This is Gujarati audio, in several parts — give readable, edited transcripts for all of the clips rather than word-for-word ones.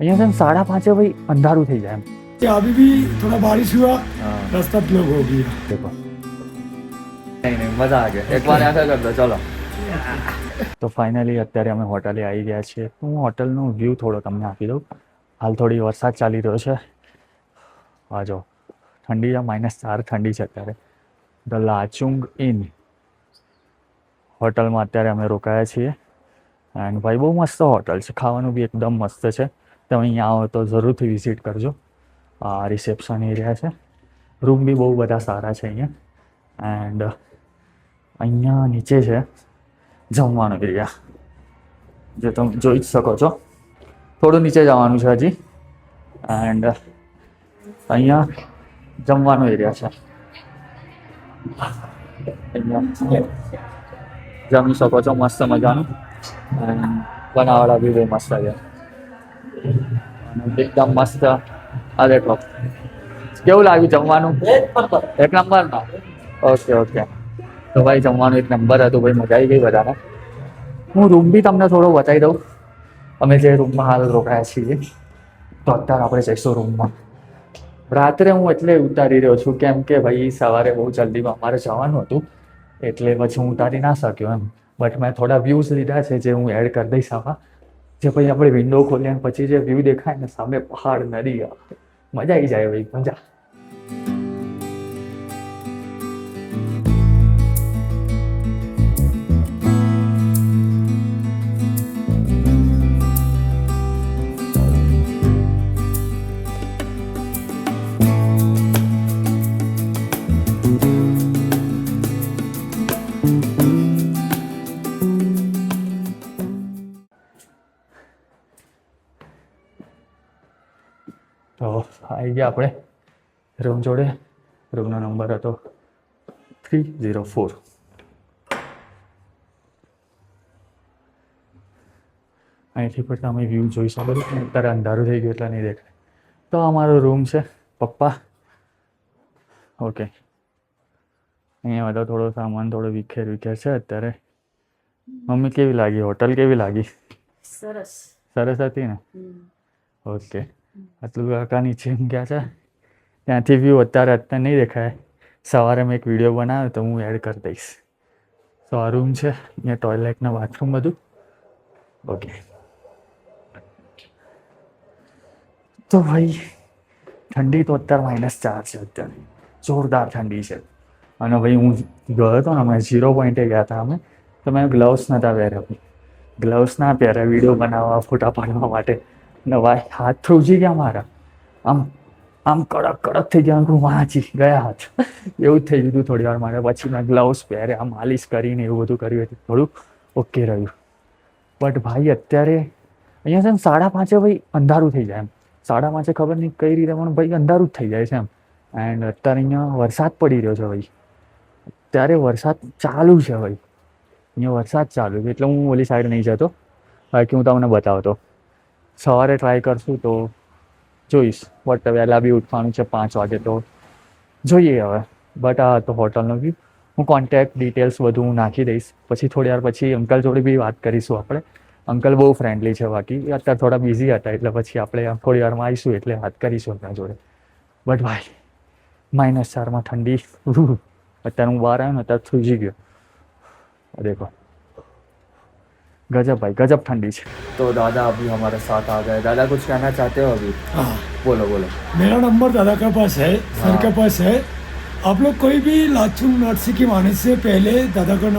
અહીંયા से 5:30 भाई अंधारू થઈ જાય એમ. अभी भी थोड़ा बारिश हुआ, हाँ रास्ता ब्लॉक हो गया. देखो नहीं मजा आ गया एक बार ऐसा कर दो चलो તો ફાઇનલી અત્યારે અમે હોટલે આવી ગયા છીએ. હું હોટલનો વ્યૂ થોડો તમને આપી દઉં. હાલ થોડી વરસાદ ચાલી રહ્યો છે. આ જો ઠંડી છે, -4 ઠંડી છે અત્યારે. ધ લાચુંગ ઇન હોટલમાં અત્યારે અમે રોકાયા છીએ. એન્ડ ભાઈ બહુ મસ્ત હોટલ છે, ખાવાનું બી એકદમ મસ્ત છે. તમે અહીંયા આવો તો જરૂરથી વિઝિટ કરજો. આ રિસેપ્શન એરિયા છે. રૂમ બી બહુ બધા સારા છે અહીંયા. એન્ડ અહીંયા નીચે છે જમવાનો એરિયા, જે તમે જોઈ જ શકો છો. થોડું નીચે જવાનું છે હજી. એન્ડ અહીંયા જમવાનો એરિયા છે. અહીંયા જમી શકો છો મસ્ત મજાનું. એન્ડ બનાવડા બી બહુ મસ્ત છે. અને એકદમ મસ્ત. આ દેખો કેવું લાગ્યું જમવાનું? એક નંબર ના. Okay okay. તો ભાઈ જમવાનું એક નંબર હતું ભાઈ, મજા આવી ગઈ બધાને. હું રૂમ બી તમને થોડો બતાવી દઉં. અમે જે રૂમમાં હાલ રોકાયા છીએ તો અત્યારે આપણે જઈશું રૂમમાં. રાત્રે હું એટલે ઉતારી રહ્યો છું કેમ કે ભાઈ સવારે બહુ જલ્દીમાં અમારે જવાનું હતું, એટલે પછી હું ઉતારી ના શક્યો એમ. બટ મેં થોડા વ્યૂઝ લીધા છે જે હું એડ કરી દઈશ આમાં. જે પછી આપણે વિન્ડો ખોલીએ અને પછી જે વ્યૂ દેખાય ને સામે પહાડ, નદી, મજા આવી જાય ભાઈ, મજા. તો આવી ગયા આપણે રૂમ જોડે. રૂમનો નંબર હતો 304. અહીંથી પણ તમે વ્યૂ જોઈ શકો છો. અત્યારે અંધારું થઈ ગયું એટલે નહીં દેખાય. તો અમારો રૂમ છે પપ્પા. ઓકે, અહીંયા બધો થોડો સામાન થોડો વિખેર છે અત્યારે. મમ્મી કેવી લાગી હોટલ? કેવી લાગી? સરસ હતી ને? ઓકે. આટલું કાકા નીચે ગયા છે, ત્યાંથી વ્યૂ અત્યારે નહીં દેખાય. સવારે મેં એક વિડીયો બનાવ્યો તો હું એડ કરી દઈશ. તો આ રૂમ છે, અહીંયા ટોયલેટના બાથરૂમ બધું. ઓકે. તો ભાઈ ઠંડી તો અત્યારે -4 છે અત્યારે, જોરદાર ઠંડી છે. અને ભાઈ હું ગયો હતો ને, અમે 0 પોઈન્ટે ગયા હતા અમે, તો મેં ગ્લવ્સ નહોતા પહેર્યા. ગ્લવ્સ ના પહેર્યા વિડીયો બનાવવા, ફોટા પાડવા માટે. ને ભાઈ હાથ થ્રુજી ગયા મારા, આમ કડક થઈ ગયા. વાંચી ગયા હાથ, એવું જ થઈ ગયું થોડી વાર માટે. પછી મેં ગ્લવ્સ પહેર્યા, માલિશ કરીને એવું બધું કર્યું હતું, થોડું ઓકે રહ્યું. બટ ભાઈ અત્યારે અહીંયા છે ને 5:30 ભાઈ અંધારું થઈ જાય એમ. 5:30 ખબર નહીં કઈ રીતે પણ ભાઈ અંધારું જ થઈ જાય છે એમ. એન્ડ અત્યારે અહીંયા વરસાદ પડી રહ્યો છે ભાઈ. અત્યારે વરસાદ ચાલુ છે ભાઈ, અહીંયા વરસાદ ચાલુ છે. એટલે હું ઓલી સાઈડ નહીં જતો, બાકી હું તમને બતાવતો. સવારે ટ્રાય કરશું તો જોઈશ. બટ વહેલા બી ઉઠવાનું છે 5 વાગે, તો જોઈએ હવે. બટ આ તો હોટલનો વ્યૂ. હું કોન્ટેક્ટ ડિટેલ્સ બધું હું નાખી દઈશ. પછી થોડી વાર પછી અંકલ જોડે બી વાત કરીશું આપણે. અંકલ બહુ ફ્રેન્ડલી છે. બાકી અત્યારે થોડા બિઝી હતા, એટલે પછી આપણે થોડી વારમાં આવીશું એટલે વાત કરીશું એમના જોડે. બટ ભાઈ -4માં ઠંડી. અત્યારે હું બહાર આવ્યો ને અત્યારે થ્રુજી ગયો. देखो गजब भाई, गजब ठंडी है. तो दादा अभी हमारे साथ आ गए. दादा कुछ कहना चाहते हो अभी? हाँ, बोलो बोलो. मेरा नंबर दादा के पास है, सर के पास है. आप लोग कोई भी लाचुंग नर्सिंग के आने से पहले दादा का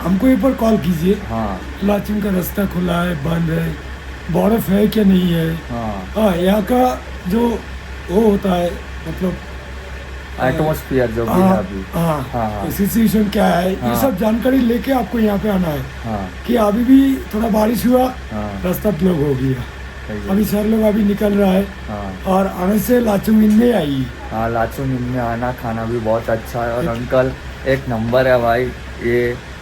हमको एक बार कॉल कीजिए. हाँ लाचुंग का रास्ता खुला है, बंद है, बर्फ है क्या नहीं है. हाँ हाँ, यहाँ का जो वो होता है मतलब एटमोस्फियर जो भी है अभी. हाँ, हाँ. सिचुएशन क्या है, ये हाँ. सब जानकारी लेके आपको यहाँ पे आना है. हाँ कि अभी भी थोड़ा बारिश हुआ, हाँ रास्ता ब्लॉक हो गया. सही है. अभी सर लोग अभी निकल रहा है हाँ और आने से लाचुंग इन में आई. हाँ लाचुंग में आना, खाना भी बहुत अच्छा है. और अंकल एक नंबर है भाई. ये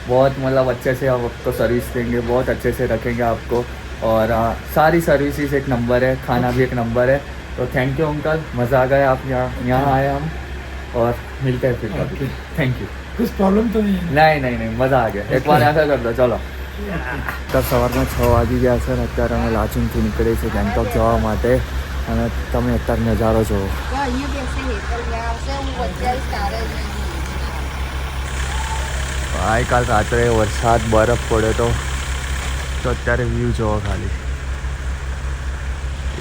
बहुत मतलब अच्छे से आपको सर्विस देंगे, बहुत अच्छे से रखेंगे आपको. और सारी सर्विसेज एक नंबर है, खाना भी एक नंबर है. तो थैंक यू अंकल, मज़ा आ गया आप यहाँ आए हम. और मिलते हैं फिर कभी. Thank you. कुछ प्रॉब्लम तो नहीं है? नहीं मज़ा आ गया. एक बार ऐसा कर दो चलो. અત્યારે સવારના 6 વાગી ગયા છે અને અત્યારે અમે લાચુંગથી નીકળીએ છીએ ગેંગટોક જવા માટે અને તમે અત્યારે નજારો જુઓ. ભાઈ કાલ રાત્રે વરસાદ બરફ પડ્યો તો અત્યારે વ્યૂ જોવો ખાલી.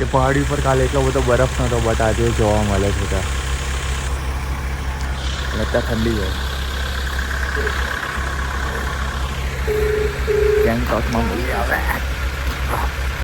એ પહાડી પર કાલે એટલો બધો બરફ નહોતો બટ આજે જોવા મળે છે ત્યાં. અને અત્યારે ઠંડી છે. ગેંગટોકમાં મળી આવે.